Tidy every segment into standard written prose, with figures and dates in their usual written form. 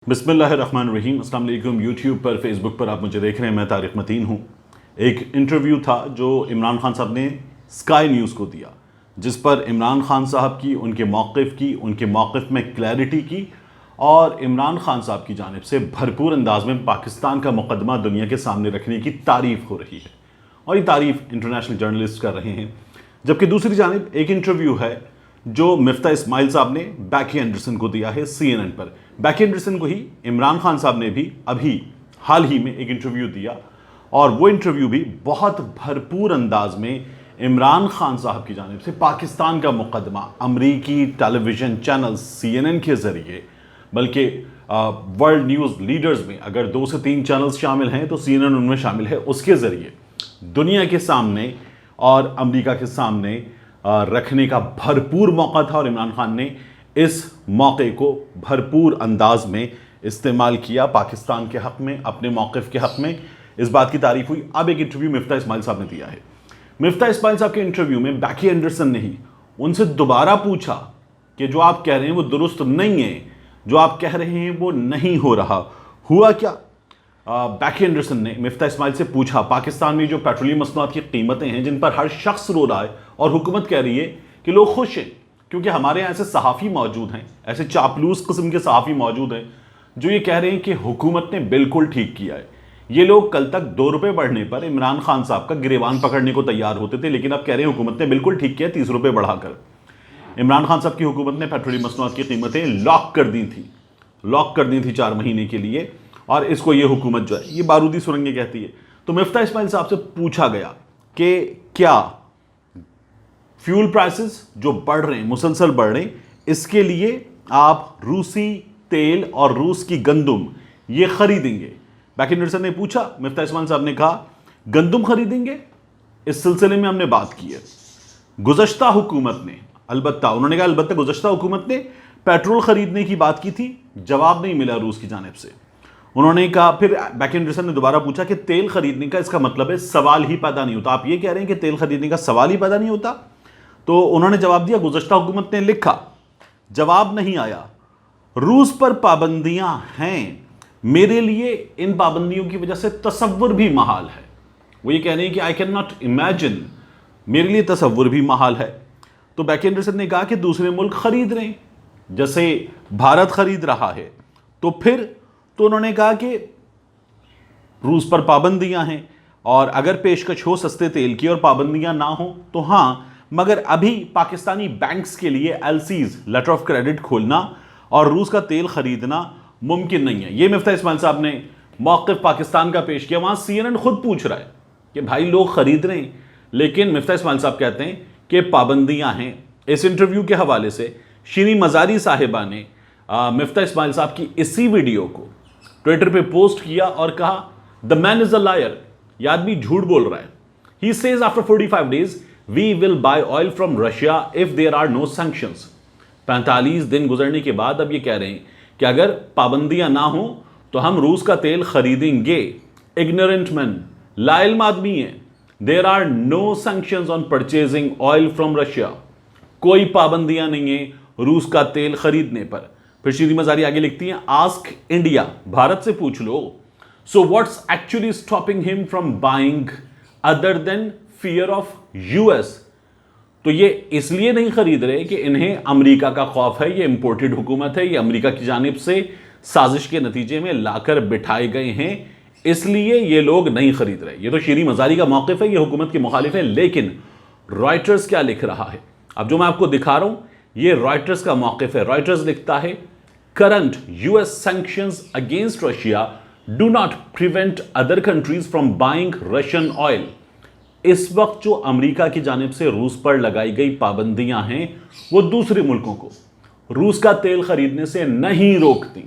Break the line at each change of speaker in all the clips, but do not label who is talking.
बिस्मिल्लाहिर्रहमानिर्रहीम। अस्सलाम वालेकुम। यूट्यूब पर, फेसबुक पर आप मुझे देख रहे हैं। मैं तारिक मतीन हूँ। एक इंटरव्यू था जो इमरान खान साहब ने स्काई न्यूज़ को दिया, जिस पर इमरान खान साहब की, उनके मौक़िफ़ में क्लैरिटी की और इमरान खान साहब की जानिब से भरपूर अंदाज में पाकिस्तान का मुक़दमा दुनिया के सामने रखने की तारीफ़ हो रही है और ये तारीफ़ इंटरनेशनल जर्नलिस्ट कर रहे हैं। जबकि दूसरी जानिब एक इंटरव्यू है जो मिफ्ता इस्माइल साहब ने बैकी एंडरसन को दिया है CNN पर। बैकी एंडरसन को ही इमरान खान साहब ने भी अभी हाल ही में एक इंटरव्यू दिया और वो इंटरव्यू भी बहुत भरपूर अंदाज में इमरान खान साहब की जानिब से पाकिस्तान का मुकदमा अमरीकी टेलीविज़न चैनल CNN के ज़रिए, बल्कि वर्ल्ड न्यूज़ लीडर्स में अगर 2 से 3 चैनल्स शामिल हैं तो CNN उनमें शामिल है, उसके ज़रिए दुनिया के सामने और अमेरिका के सामने रखने का भरपूर मौका था और इमरान खान ने इस मौके को भरपूर अंदाज में इस्तेमाल किया पाकिस्तान के हक़ में, अपने मौक़िफ़ के हक़ में। इस बात की तारीफ़ हुई। अब एक इंटरव्यू मिफ्ता इस्माइल साहब ने दिया है। मिफ्ता इस्माइल साहब के इंटरव्यू में बैकी एंडरसन ने ही उनसे दोबारा पूछा कि जो आप कह रहे हैं वो दुरुस्त नहीं है, जो आप कह रहे हैं वो नहीं हो रहा। हुआ क्या? बैकी एंडरसन ने मिफ्ता इस्माइल से पूछा, पाकिस्तान में जो पेट्रोलियम मसनूआत की कीमतें हैं जिन पर हर शख्स रो रहा है और हुकूमत कह रही है कि लोग खुश हैं, क्योंकि हमारे यहाँ ऐसे सहाफ़ी मौजूद हैं, ऐसे चापलूस किस्म के सहाफ़ी मौजूद हैं जो ये कह रहे हैं कि हुकूमत ने बिल्कुल ठीक किया है। ये लोग कल तक 2 रुपये बढ़ने पर इमरान खान साहब का गिरेबान पकड़ने को तैयार होते थे, लेकिन अब कह रहे हैं हुकूमत ने बिल्कुल ठीक किया, 30 रुपये बढ़ाकर। इमरान खान साहब की हुकूमत ने पेट्रोलियम मसनूआत की कीमतें लॉक कर दी थी 4 महीने के लिए, और इसको ये हुकूमत जो है ये बारूदी सुरंगें कहती है। तो मिफ्ता इस्माइल साहब से पूछा गया कि क्या फ्यूल प्राइसेस जो बढ़ रहे हैं, मुसलसल बढ़ रहे हैं, इसके लिए आप रूसी तेल और रूस की गंदुम ये खरीदेंगे? बैकी एंडरसन ने पूछा, मिफ्ता इस्माइल साहब ने कहा गंदुम खरीदेंगे, इस सिलसिले में हमने बात की है। गुज़श्ता हुकूमत ने अलबत्ता गुज़श्ता हुकूमत ने पेट्रोल खरीदने की बात की थी, जवाब नहीं मिला रूस की जानिब से। उन्होंने कहा, फिर बैकी एंडरसन ने दोबारा पूछा कि तेल खरीदने का इसका मतलब है सवाल ही पैदा नहीं होता, आप ये कह रहे हैं कि तेल खरीदने का सवाल ही पैदा नहीं होता? तो उन्होंने जवाब दिया, गुज़श्ता हुकूमत ने लिखा, जवाब नहीं आया। रूस पर पाबंदियां हैं, मेरे लिए इन पाबंदियों की वजह से तसव्वुर भी महाल है। वो ये कह रहे हैं कि आई कैन नॉट इमेजिन, मेरे लिए तसव्वुर भी महाल है। तो बैकी एंडरसन ने कहा कि दूसरे मुल्क खरीद रहे हैं, जैसे भारत खरीद रहा है, तो फिर तो उन्होंने कहा कि रूस पर पाबंदियां हैं और अगर पेशकश हो सस्ते तेल की और पाबंदियां ना हो तो हाँ, मगर अभी पाकिस्तानी बैंक्स के लिए LCs, लेटर ऑफ क्रेडिट, खोलना और रूस का तेल खरीदना मुमकिन नहीं है। ये मिफ्ता इस्माइल साहब ने मौक़िफ़ पाकिस्तान का पेश किया। वहाँ CNN खुद पूछ रहा है कि भाई लोग खरीद रहे हैं, लेकिन मिफ्ता इस्माइल साहब कहते हैं कि पाबंदियां हैं। इस इंटरव्यू के हवाले से शीरी मज़ारी साहिबा ने मिफ्ता इस्माइल साहब की इसी वीडियो को ट्विटर पे पोस्ट किया और कहा, the man is a liar, ये आदमी झूठ बोल रहा है। He says after 45 days we will buy oil from Russia if there are no sanctions. 45 दिन गुजरने के बाद अब ये कह रहे हैं कि अगर पाबंदियां ना हो तो हम रूस का तेल खरीदेंगे। इग्नोरेंट मैन, लाइल्म आदमी है। There are no sanctions on purchasing oil from Russia, कोई पाबंदियां नहीं है रूस का तेल खरीदने पर। फिर शीरी मज़ारी आगे लिखती हैं, आस्क इंडिया, भारत से पूछ लो। So what's actually stopping him from buying other than fear of US? तो ये इसलिए नहीं खरीद रहे कि इन्हें अमेरिका का खौफ है, ये इंपोर्टेड हुकूमत है, ये अमेरिका की जानिब से साजिश के नतीजे में लाकर बिठाए गए हैं, इसलिए ये लोग नहीं खरीद रहे। ये तो शीरी मज़ारी का मौक़िफ़ है, ये हुकूमत के मुखालिफ है। लेकिन रॉयटर्स क्या लिख रहा है, अब जो मैं आपको दिखा रहा हूं, ये रॉयटर्स का मौक़िफ़ है। रॉयटर्स लिखता है, current US sanctions against Russia do not prevent other countries from buying Russian oil। इस वक्त जो अमेरिका की जानिब से रूस पर लगाई गई पाबंदियां हैं वो दूसरे मुल्कों को रूस का तेल खरीदने से नहीं रोकती।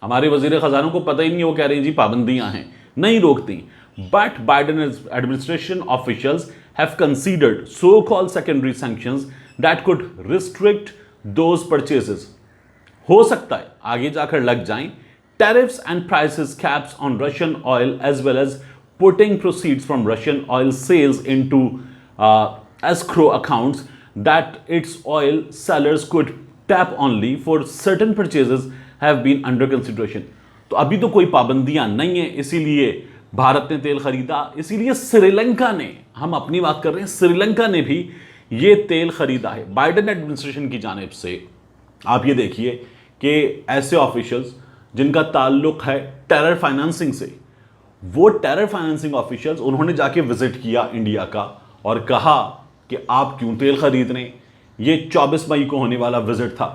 हमारे वजीर खजाना को पता ही नहीं, वो कह रहे हैं जी पाबंदियां हैं, नहीं रोकती। But Biden administration officials have considered so called secondary sanctions that could restrict those purchases. हो सकता है आगे जाकर लग जाएं tariffs and prices caps on Russian oil as well as putting proceeds from Russian oil sales into escrow accounts that its oil sellers could tap only for certain purchases have been under consideration. तो अभी तो कोई पाबंदियां नहीं है, इसीलिए भारत ने तेल खरीदा, इसीलिए श्रीलंका ने, हम अपनी बात कर रहे हैं, श्रीलंका ने भी ये तेल खरीदा है बाइडेन एडमिनिस्ट्रेशन की जानिब से। आप ये देखिए कि ऐसे ऑफिशियल्स जिनका ताल्लुक है टेरर फाइनेंसिंग से, वो टेरर फाइनेंसिंग ऑफिशियल्स उन्होंने जाके विजिट किया इंडिया का और कहा कि आप क्यों तेल खरीद रहे हैं। ये 24 मई को होने वाला विजिट था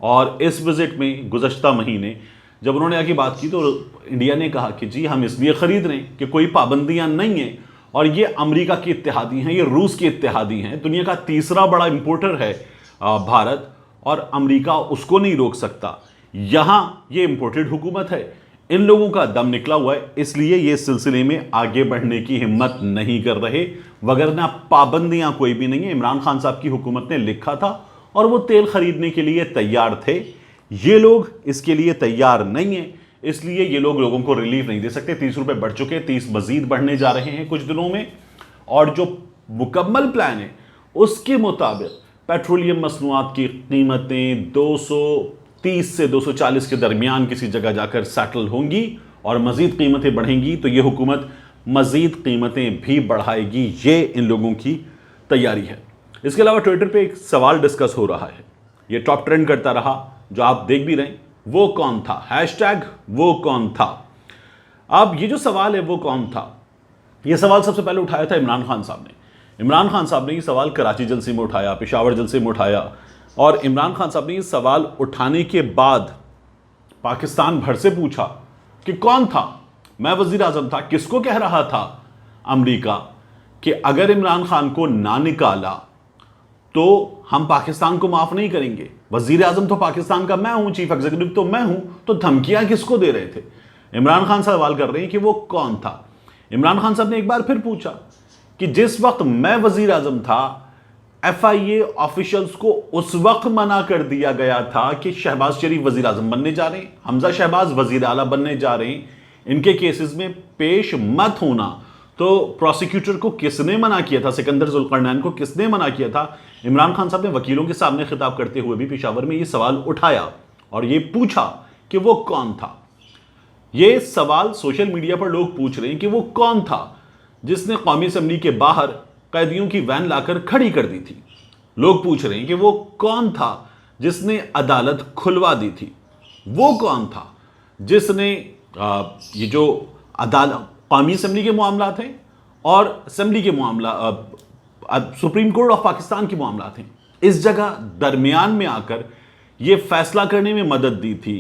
और इस विजिट में गुज़श्ता महीने जब उन्होंने आके बात की तो इंडिया ने कहा कि जी हम इसलिए खरीद रहे हैं कि कोई पाबंदियां नहीं हैं और ये अमेरिका के इत्तेहादी हैं, ये रूस के इत्तेहादी हैं, दुनिया का तीसरा बड़ा इंपोर्टर है भारत, और अमेरिका उसको नहीं रोक सकता। यहां ये इंपोर्टेड हुकूमत है, इन लोगों का दम निकला हुआ है, इसलिए ये सिलसिले में आगे बढ़ने की हिम्मत नहीं कर रहे, वगरना पाबंदियां कोई भी नहीं है। इमरान खान साहब की हुकूमत ने लिखा था और वो तेल खरीदने के लिए तैयार थे, ये लोग इसके लिए तैयार नहीं है, इसलिए ये लोगों को रिलीफ नहीं दे सकते। 30 रुपए बढ़ चुके, 30 मजीद बढ़ने जा रहे हैं कुछ दिनों में, और जो मुकम्मल प्लान है उसके मुताबिक पेट्रोलियम मसनूआत की कीमतें 230 से 240 के दरमियान किसी जगह जाकर सेटल होंगी और मजीद कीमतें बढ़ेंगी तो ये हुकूमत मजीद कीमतें भी बढ़ाएगी, ये इन लोगों की तैयारी है। इसके अलावा ट्विटर पे एक सवाल डिस्कस हो रहा है, ये टॉप ट्रेंड करता रहा, जो आप देख भी रहे हैं, वो कौन था, हैशटैग वो कौन था। अब ये जो सवाल है वो कौन था, ये सवाल सबसे पहले उठाया था इमरान खान साहब ने। इमरान खान साहब ने ये सवाल कराची जलसे में उठाया, पेशावर जलसे में उठाया, और इमरान खान साहब ने ये सवाल उठाने के बाद पाकिस्तान भर से पूछा कि कौन था, मैं वजीर आजम था, किसको कह रहा था अमेरिका कि अगर इमरान खान को ना निकाला तो हम पाकिस्तान को माफ नहीं करेंगे, वजीर आजम तो पाकिस्तान का मैं हूं, चीफ एग्जीक्यूटिव तो मैं हूं, तो धमकियां किसको दे रहे थे। इमरान खान सवाल कर रहे हैं कि वो कौन था। इमरान खान साहब ने एक बार फिर पूछा कि जिस वक्त मैं वजीर आजम था, FIA ऑफिशियल्स को उस वक्त मना कर दिया गया था कि शहबाज शरीफ वजीर आजम बनने जा रहे हैं, हमजा शहबाज वजीर आला बनने जा रहे हैं, इनके केसेस में पेश मत होना। तो प्रोसिक्यूटर को किसने मना किया था, सिकंदर जुल्करनैन को किसने मना किया था। इमरान खान साहब ने वकीलों के सामने खिताब करते हुए भी पेशावर में ये सवाल उठाया और ये पूछा कि वो कौन था। ये सवाल सोशल मीडिया पर लोग पूछ रहे हैं कि वो कौन था जिसने कौमी असेंबली के बाहर कैदियों की वैन लाकर खड़ी कर दी थी। लोग पूछ रहे हैं कि वो कौन था जिसने अदालत खुलवा दी थी। वो कौन था जिसने ये जो अदालत कौमी असेंबली के मामला थे और असेंबली के मामला सुप्रीम कोर्ट ऑफ पाकिस्तान के मामला थे, इस जगह दरमियान में आकर ये फैसला करने में मदद दी थी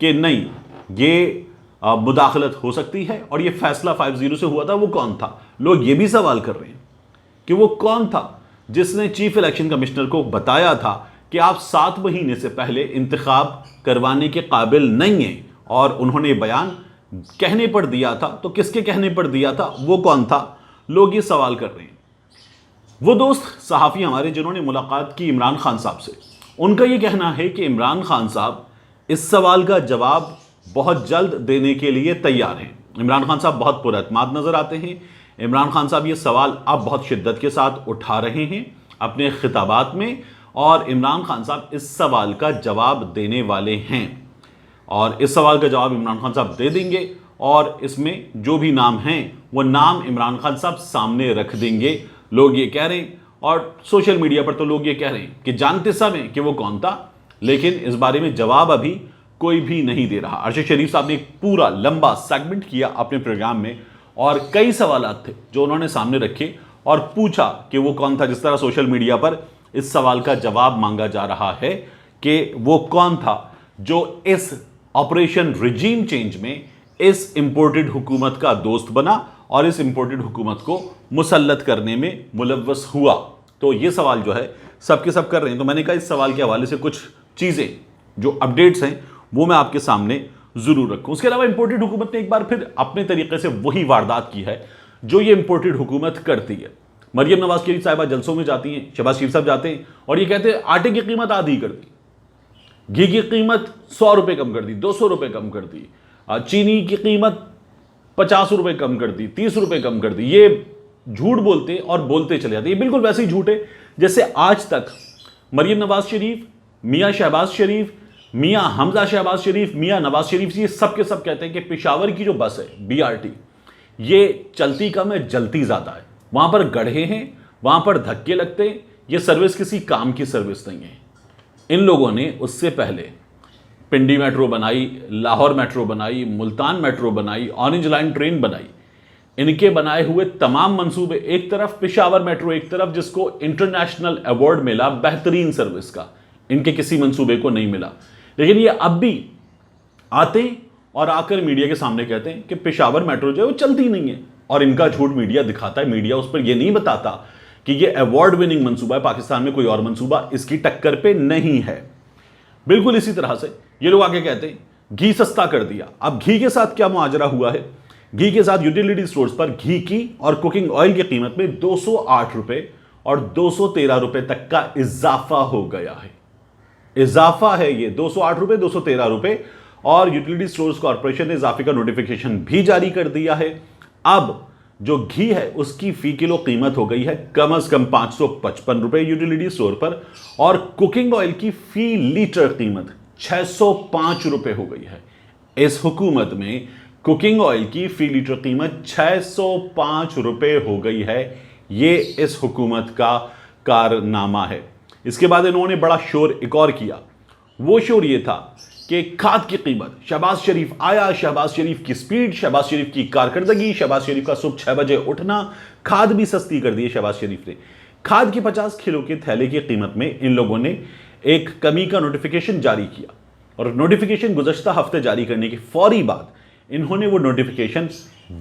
कि नहीं, ये मुदाखलत हो सकती है, और ये फैसला 5-0 से हुआ था। वो कौन था। लोग ये भी सवाल कर रहे हैं कि वो कौन था जिसने चीफ इलेक्शन कमिश्नर को बताया था कि आप 7 महीने से पहले इंतखाब करवाने के काबिल नहीं हैं, और उन्होंने बयान कहने पर दिया था। तो किसके कहने पर दिया था, वो कौन था, लोग ये सवाल कर रहे हैं। वो दोस्त सहाफ़ी हमारे जिन्होंने मुलाकात की इमरान खान साहब से, उनका ये कहना है कि इमरान खान साहब इस सवाल का जवाब बहुत जल्द देने के लिए तैयार हैं। इमरान खान साहब बहुत पुरअतमाद नज़र आते हैं। इमरान खान साहब ये सवाल अब बहुत शिद्दत के साथ उठा रहे हैं अपने खिताबात में, और इमरान खान साहब इस सवाल का जवाब देने वाले हैं, और इस सवाल का जवाब इमरान खान साहब दे देंगे, और इसमें जो भी नाम हैं वो नाम इमरान खान साहब सामने रख देंगे। लोग ये कह रहे हैं, और सोशल मीडिया पर तो लोग ये कह रहे हैं कि जानते सब हैं कि वो कौन था, लेकिन इस बारे में जवाब अभी कोई भी नहीं दे रहा। अरशद शरीफ साहब ने एक पूरा लंबा सेगमेंट किया अपने प्रोग्राम में, और कई सवालात थे जो उन्होंने सामने रखे और पूछा कि वो कौन था। जिस तरह सोशल मीडिया पर इस सवाल का जवाब मांगा जा रहा है कि वो कौन था जो इस ऑपरेशन रिजीम चेंज में इस इंपोर्टेड हुकूमत का दोस्त बना और इस इंपोर्टेड हुकूमत को मुसल्लत करने में मुलव्वस हुआ। तो ये सवाल जो है सबके सब कर रहे हैं। तो मैंने कहा इस सवाल के हवाले से कुछ चीज़ें जो अपडेट्स हैं वो मैं आपके सामने ज़रूर रखूं। उसके अलावा इंपोर्टेड हुकूमत ने एक बार फिर अपने तरीके से वही वारदात की है जो ये इंपोर्टेड हुकूमत करती है। मरियम नवाज शरीफ साहिबा जलसों में जाती हैं, शहबाज शरीफ साहब जाते हैं और ये कहते हैं आटे की कीमत आधी कर दी, घी की कीमत 100 रुपये कम कर दी, 200 रुपये कम कर दी, चीनी की कीमत 50 रुपये कम कर दी, 30 रुपये कम कर दी। ये झूठ बोलते और बोलते चले जाते। ये बिल्कुल वैसे ही झूठ है जैसे आज तक मरियम नवाज शरीफ, मियाँ शहबाज शरीफ, मियां हमजा शहबाज शरीफ, मियां नवाज शरीफ, ये सब के सब कहते हैं कि पेशावर की जो बस है बीआरटी, ये चलती कम है, जलती ज्यादा है। वहां पर गड्ढे हैं, वहां पर धक्के लगते हैं, ये सर्विस किसी काम की सर्विस नहीं है। इन लोगों ने उससे पहले पिंडी मेट्रो बनाई, लाहौर मेट्रो बनाई, मुल्तान मेट्रो बनाई, ऑरेंज लाइन ट्रेन बनाई। इनके बनाए हुए तमाम मंसूबे, एक तरफ पेशावर मेट्रो, एक तरफ जिसको इंटरनेशनल अवार्ड मिला बेहतरीन सर्विस का, इनके किसी मंसूबे को नहीं मिला। लेकिन ये अब भी आते हैं और आकर मीडिया के सामने कहते हैं कि पेशावर मेट्रो जो है वो चलती नहीं है, और इनका झूठ मीडिया दिखाता है। मीडिया उस पर यह नहीं बताता कि ये अवार्ड विनिंग मंसूबा है, पाकिस्तान में कोई और मंसूबा इसकी टक्कर पे नहीं है। बिल्कुल इसी तरह से ये लोग आगे कहते हैं घी सस्ता कर दिया। अब घी के साथ क्या मुआजरा हुआ है? घी के साथ यूटिलिटी स्टोर्स पर घी की और कुकिंग ऑयल की कीमत में 208 रुपए और 213 रुपए तक का इजाफा हो गया है। इजाफा है ये 208 रुपए, 213 रुपए, और यूटिलिटी स्टोर्स कॉर्पोरेशन ने इजाफे का नोटिफिकेशन भी जारी कर दिया है। अब जो घी है उसकी फी किलो कीमत हो गई है कम से कम 555 रुपए यूटिलिटी स्टोर पर, और कुकिंग ऑयल की फी लीटर कीमत 605 रुपए हो गई है। इस हुकूमत में कुकिंग ऑयल की फी लीटर कीमत 605 रुपए हो गई है। ये इस हुकूमत का कारनामा है। इसके बाद इन्होंने बड़ा शोर एक और किया। वो शोर ये था कि खाद की कीमत, शहबाज शरीफ आया, शहबाज शरीफ की स्पीड, शहबाज शरीफ की कारकर्दगी, शहबाज शरीफ का सुबह 6 बजे उठना, खाद भी सस्ती कर दी है शहबाज शरीफ ने। खाद की 50 किलो के थैले की कीमत में इन लोगों ने एक कमी का नोटिफिकेशन जारी किया, और नोटिफिकेशन गुज़श्ता हफ्ते जारी करने के फौरी बाद इन्होंने वो नोटिफिकेशन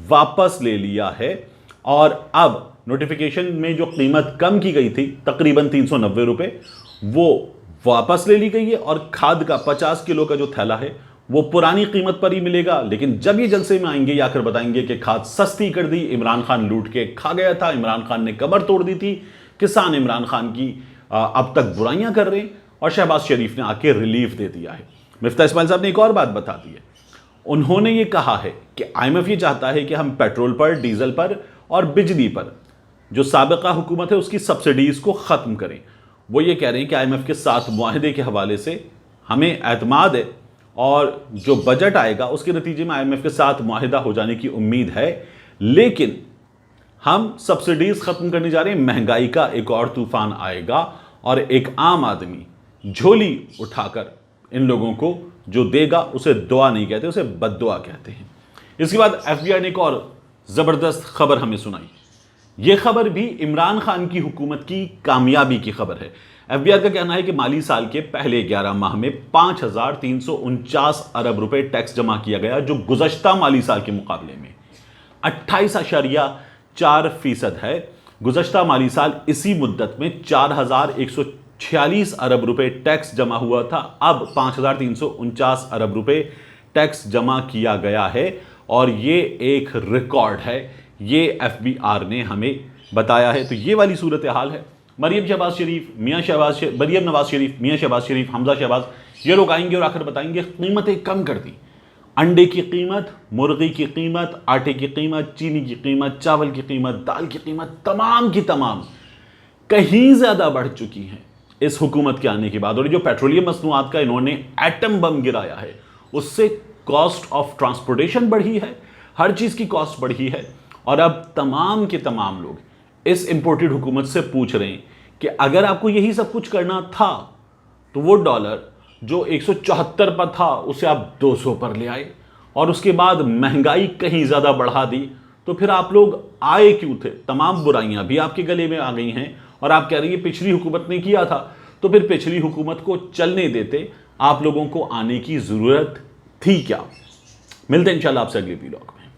वापस ले लिया है। और अब नोटिफिकेशन में जो कीमत कम की गई थी तकरीबन 390 रुपए, वो वापस ले ली गई है, और खाद का 50 किलो का जो थैला है वो पुरानी कीमत पर ही मिलेगा। लेकिन जब ये जलसे में आएंगे या आकर बताएंगे कि खाद सस्ती कर दी, इमरान खान लूट के खा गया था, इमरान खान ने कमर तोड़ दी थी, किसान इमरान खान की अब तक बुराइयां कर रहे हैं, और शहबाज शरीफ ने आके रिलीफ दे दिया है। मिफ्ता इस्माइल साहब ने एक और बात बता दी है। उन्होंने ये कहा है कि IMF ये चाहता है कि हम पेट्रोल पर, डीजल पर और बिजली पर जो साबिका हुकूमत है उसकी सब्सिडीज को ख़त्म करें। वो ये कह रहे हैं कि IMF के साथ मुआहदे के हवाले से हमें एतमाद है, और जो बजट आएगा उसके नतीजे में IMF के साथ मुआहदा हो जाने की उम्मीद है। लेकिन हम सब्सिडीज ख़त्म करने जा रहे हैं, महंगाई का एक और तूफान आएगा, और एक आम आदमी झोली उठाकर इन लोगों को जो देगा उसे दुआ नहीं कहते, उसे बद्दुआ कहते हैं। इसके बाद FBI ने एक और ज़बरदस्त खबर हमें सुनाई। यह खबर भी इमरान खान की हुकूमत की कामयाबी की खबर है। FBI का कहना है कि माली साल के पहले 11 माह में 5,349 अरब रुपए टैक्स जमा किया गया, जो गुज़श्ता माली साल के मुकाबले में 28.4% है। गुज़श्ता माली साल इसी मुद्दत में 4,146 अरब रुपए टैक्स जमा हुआ था, अब 5,349 अरब रुपए टैक्स जमा किया गया है, और ये एक रिकॉर्ड है। ये FBR ने हमें बताया है। तो ये वाली सूरत हाल है। मरियम शहबाज शरीफ, मरियम नवाज शरीफ, मियाँ शहबाज शरीफ, हमजा शहबाज, ये लोग आएंगे और आकर बताएंगे कीमतें कम कर दी। अंडे की कीमत, मुर्गी की कीमत, आटे की कीमत, चीनी की कीमत, चावल की कीमत, दाल की कीमत, तमाम की तमाम कहीं ज़्यादा बढ़ चुकी हैं इस हुकूमत के आने के बाद। और जो पेट्रोलियम मसनूआत का इन्होंने एटम बम गिराया है, उससे कॉस्ट ऑफ ट्रांसपोर्टेशन बढ़ी है, हर चीज़ की कॉस्ट बढ़ी है। और अब तमाम के तमाम लोग इस इंपोर्टेड हुकूमत से पूछ रहे हैं कि अगर आपको यही सब कुछ करना था तो वो डॉलर जो 174 पर था उसे आप 200 पर ले आए, और उसके बाद महंगाई कहीं ज़्यादा बढ़ा दी, तो फिर आप लोग आए क्यों थे? तमाम बुराइयां भी आपके गले में आ गई हैं, और आप कह रही है पिछली हुकूमत ने किया था, तो फिर पिछली हुकूमत को चलने देते, आप लोगों को आने की ज़रूरत थी क्या? मिलते हैं इंशाल्लाह आपसे अगले वीडियो में।